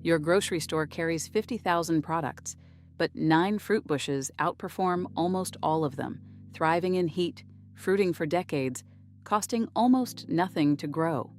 Your grocery store carries 50,000 products, but 9 fruit bushes outperform almost all of them, thriving in heat, fruiting for decades, costing almost nothing to grow.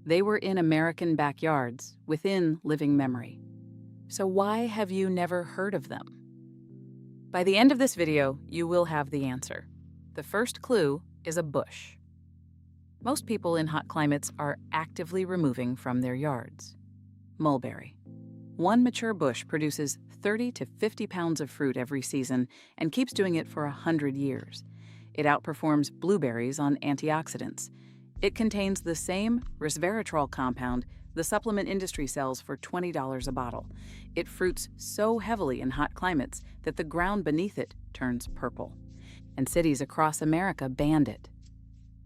They were in American backyards, within living memory. So why have you never heard of them? By the end of this video, you will have the answer. The first clue is a bush. Most people in hot climates are actively removing from their yards. Mulberry. One mature bush produces 30 to 50 pounds of fruit every season and keeps doing it for 100 years. It outperforms blueberries on antioxidants. It contains the same resveratrol compound the supplement industry sells for $20 a bottle. It fruits so heavily in hot climates that the ground beneath it turns purple. And cities across America banned it.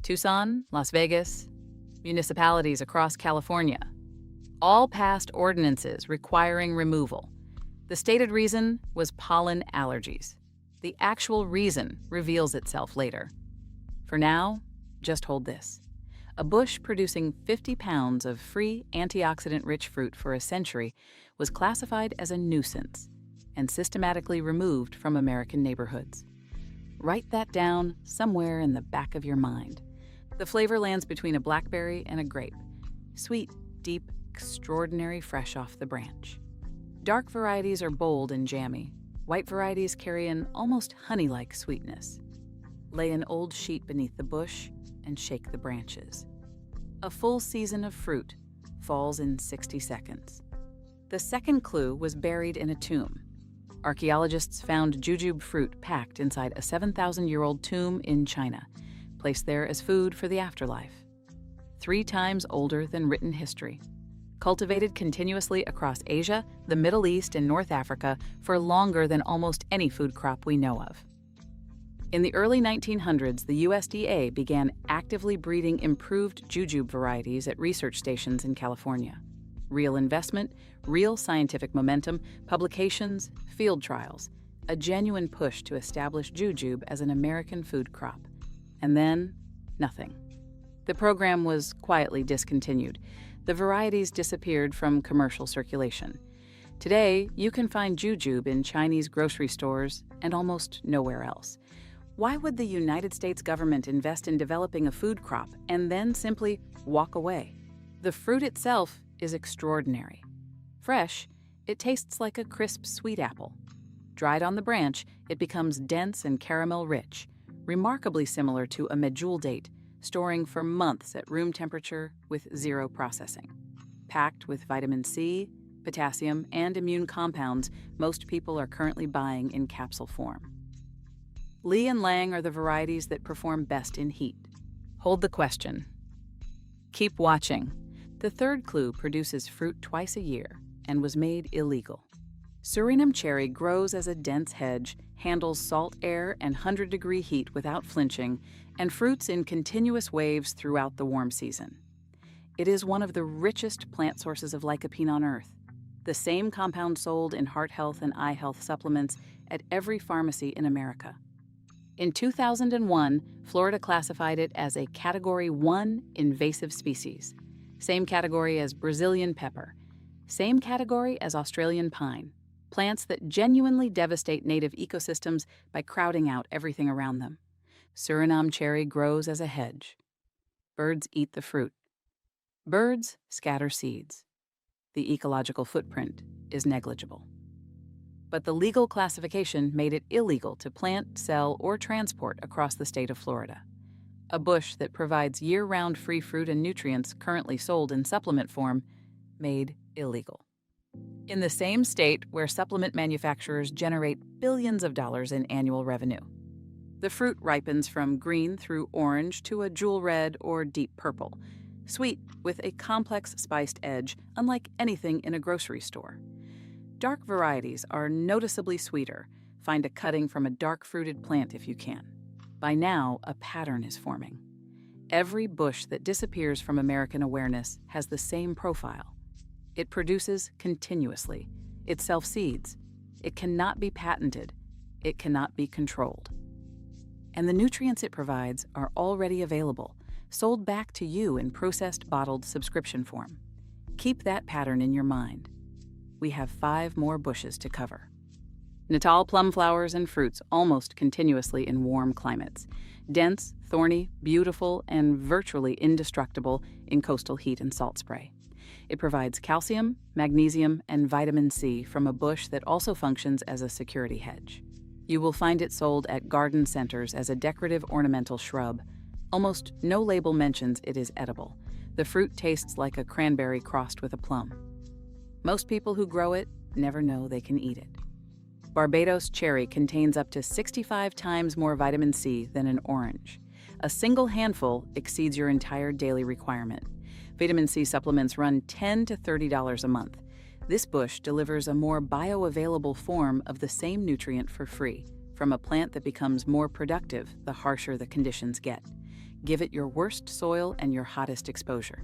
Tucson, Las Vegas, municipalities across California, all passed ordinances requiring removal. The stated reason was pollen allergies. The actual reason reveals itself later. For now, just hold this. A bush producing 50 pounds of free antioxidant-rich fruit for a century was classified as a nuisance and systematically removed from American neighborhoods. Write that down somewhere in the back of your mind. The flavor lands between a blackberry and a grape. Sweet, deep, extraordinary fresh off the branch. Dark varieties are bold and jammy. White varieties carry an almost honey-like sweetness. Lay an old sheet beneath the bush and shake the branches. A full season of fruit falls in 60 seconds. The second clue was buried in a tomb. Archaeologists found jujube fruit packed inside a 7,000-year-old tomb in China, placed there as food for the afterlife. 3 times older than written history. Cultivated continuously across Asia, the Middle East, and North Africa for longer than almost any food crop we know of. In the early 1900s, the USDA began actively breeding improved jujube varieties at research stations in California. Real investment, real scientific momentum, publications, field trials, a genuine push to establish jujube as an American food crop. And then, nothing. The program was quietly discontinued. The varieties disappeared from commercial circulation. Today, you can find jujube in Chinese grocery stores and almost nowhere else. Why would the United States government invest in developing a food crop and then simply walk away? The fruit itself is extraordinary. Fresh, it tastes like a crisp sweet apple. Dried on the branch, it becomes dense and caramel rich, remarkably similar to a medjool date, storing for months at room temperature with zero processing. Packed with vitamin C, potassium, and immune compounds most people are currently buying in capsule form. Li and Lang are the varieties that perform best in heat. Hold the question. Keep watching. The third clue produces fruit twice a year and was made illegal. Surinam cherry grows as a dense hedge, handles salt air and 100-degree heat without flinching, and fruits in continuous waves throughout the warm season. It is one of the richest plant sources of lycopene on Earth, the same compound sold in heart health and eye health supplements at every pharmacy in America. In 2001, Florida classified it as a Category 1 invasive species, same category as Brazilian pepper, same category as Australian pine, plants that genuinely devastate native ecosystems by crowding out everything around them. Surinam cherry grows as a hedge. Birds eat the fruit. Birds scatter seeds. The ecological footprint is negligible. But the legal classification made it illegal to plant, sell, or transport across the state of Florida. A bush that provides year-round free fruit and nutrients currently sold in supplement form, made illegal. In the same state where supplement manufacturers generate billions of dollars in annual revenue. The fruit ripens from green through orange to a jewel red or deep purple, sweet with a complex spiced edge unlike anything in a grocery store. Dark varieties are noticeably sweeter. Find a cutting from a dark-fruited plant if you can. By now, a pattern is forming. Every bush that disappears from American awareness has the same profile. It produces continuously. It self-seeds. It cannot be patented. It cannot be controlled. And the nutrients it provides are already available, sold back to you in processed bottled subscription form. Keep that pattern in your mind. we have 5 more bushes to cover. Natal plum flowers and fruits almost continuously in warm climates. Dense, thorny, beautiful, and virtually indestructible in coastal heat and salt spray. It provides calcium, magnesium, and vitamin C from a bush that also functions as a security hedge. You will find it sold at garden centers as a decorative ornamental shrub. Almost no label mentions it is edible. The fruit tastes like a cranberry crossed with a plum. Most people who grow it never know they can eat it. Barbados cherry contains up to 65 times more vitamin C than an orange. A single handful exceeds your entire daily requirement. Vitamin C supplements run $10 to $30 a month. This bush delivers a more bioavailable form of the same nutrient for free, from a plant that becomes more productive the harsher the conditions get. Give it your worst soil and your hottest exposure.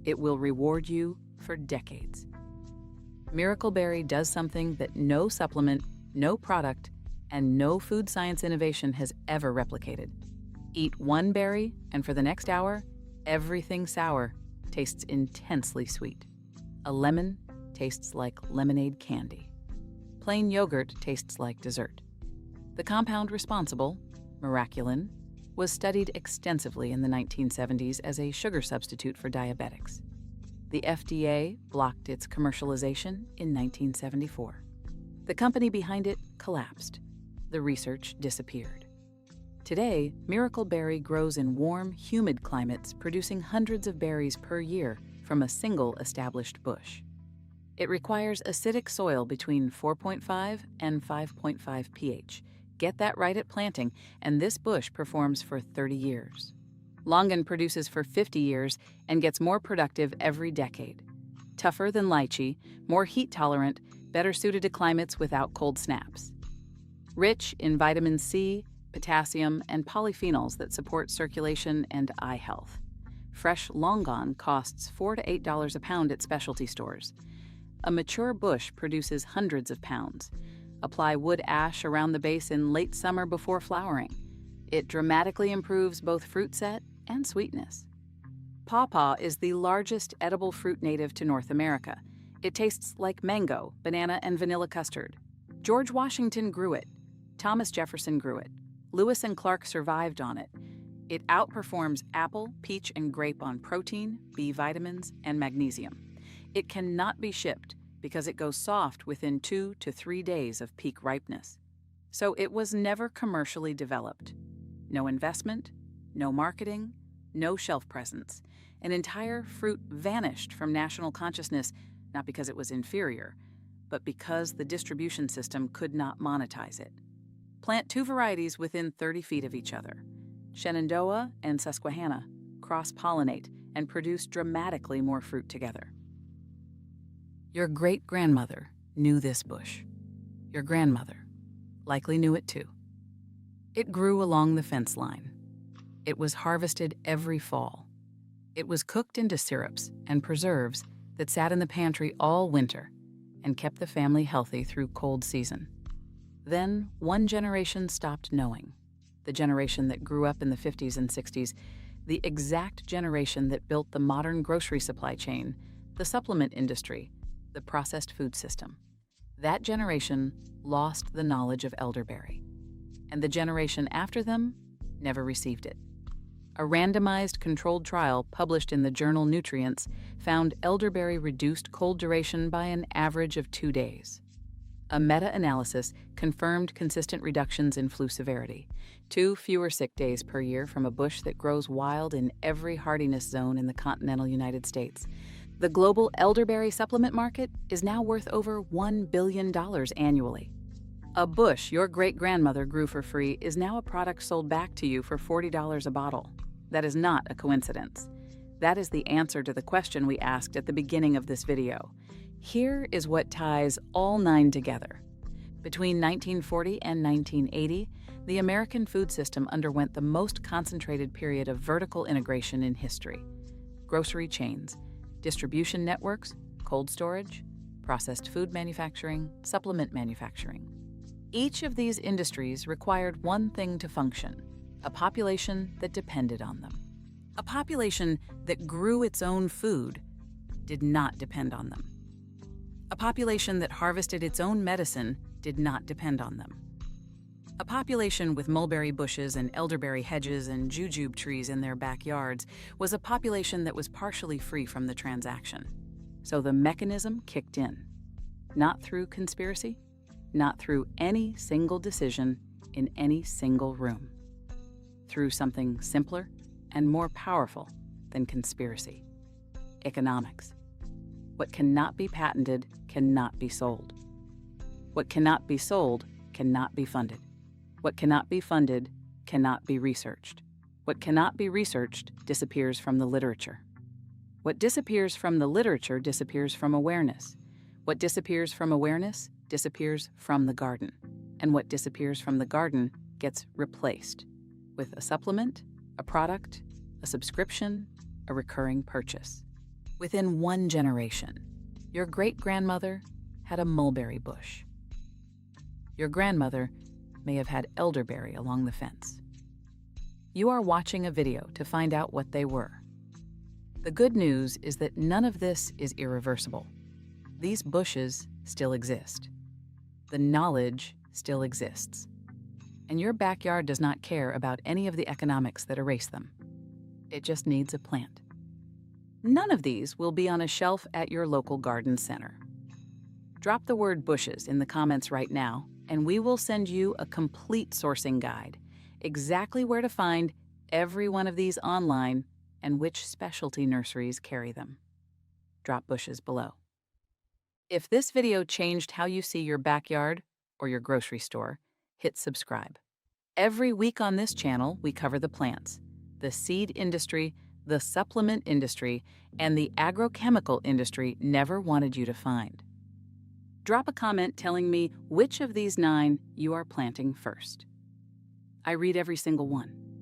It will reward you for decades. Miracleberry does something that no supplement, no product, and no food science innovation has ever replicated. Eat one berry, and for the next hour, everything sour tastes intensely sweet. A lemon tastes like lemonade candy. Plain yogurt tastes like dessert. The compound responsible, miraculin, was studied extensively in the 1970s as a sugar substitute for diabetics. The FDA blocked its commercialization in 1974. The company behind it collapsed. The research disappeared. Today, Miracleberry grows in warm, humid climates, producing hundreds of berries per year from a single established bush. It requires acidic soil between 4.5 and 5.5 pH. Get that right at planting, and this bush performs for 30 years. Longan produces for 50 years and gets more productive every decade. Tougher than lychee, more heat-tolerant, better suited to climates without cold snaps. Rich in vitamin C, potassium, and polyphenols that support circulation and eye health. Fresh Longan costs $4 to $8 a pound at specialty stores. A mature bush produces hundreds of pounds. Apply wood ash around the base in late summer before flowering. It dramatically improves both fruit set and sweetness. Pawpaw is the largest edible fruit native to North America. It tastes like mango, banana, and vanilla custard. George Washington grew it. Thomas Jefferson grew it. Lewis and Clark survived on it. It outperforms apple, peach, and grape on protein, B vitamins, and magnesium. It cannot be shipped because it goes soft within 2 to 3 days of peak ripeness. So it was never commercially developed. No investment, no marketing, no shelf presence. An entire fruit vanished from national consciousness, not because it was inferior, but because the distribution system could not monetize it. Plant 2 varieties within 30 feet of each other. Shenandoah and Susquehanna cross-pollinate and produce dramatically more fruit together. Your great-grandmother knew this bush. Your grandmother likely knew it too. It grew along the fence line. It was harvested every fall. It was cooked into syrups and preserves that sat in the pantry all winter and kept the family healthy through cold season. Then one generation stopped knowing. The generation that grew up in the 50s and 60s, the exact generation that built the modern grocery supply chain, the supplement industry, the processed food system. That generation lost the knowledge of elderberry, and the generation after them never received it. A randomized controlled trial published in the journal Nutrients found elderberry reduced cold duration by an average of 2 days. A meta-analysis confirmed consistent reductions in flu severity, 2 fewer sick days per year from a bush that grows wild in every hardiness zone in the continental United States. The global elderberry supplement market is now worth over $1 billion annually. A bush your great-grandmother grew for free is now a product sold back to you for $40 a bottle. That is not a coincidence. That is the answer to the question we asked at the beginning of this video. Here is what ties all 9 together. Between 1940 and 1980, the American food system underwent the most concentrated period of vertical integration in history. Grocery chains, distribution networks, cold storage, processed food manufacturing, supplement manufacturing. Each of these industries required one thing to function: a population that depended on them. A population that grew its own food did not depend on them. A population that harvested its own medicine did not depend on them. A population with mulberry bushes and elderberry hedges and jujube trees in their backyards was a population that was partially free from the transaction. So the mechanism kicked in. Not through conspiracy, not through any single decision in any single room. Through something simpler and more powerful than conspiracy. Economics. What cannot be patented cannot be sold. What cannot be sold cannot be funded. What cannot be funded cannot be researched. What cannot be researched disappears from the literature. What disappears from the literature disappears from awareness. What disappears from awareness disappears from the garden. And what disappears from the garden gets replaced with a supplement, a product, a subscription, a recurring purchase. Within one generation, your great-grandmother had a mulberry bush. Your grandmother may have had elderberry along the fence. You are watching a video to find out what they were. The good news is that none of this is irreversible. These bushes still exist. The knowledge still exists. And your backyard does not care about any of the economics that erase them. It just needs a plant. None of these will be on a shelf at your local garden center. Drop the word bushes in the comments right now, and we will send you a complete sourcing guide, exactly where to find every one of these online and which specialty nurseries carry them. Drop bushes below. If this video changed how you see your backyard or your grocery store, hit subscribe. Every week on this channel, we cover the plants, the seed industry, the supplement industry, and the agrochemical industry never wanted you to find. Drop a comment telling me which of these 9 you are planting first. I read every single one.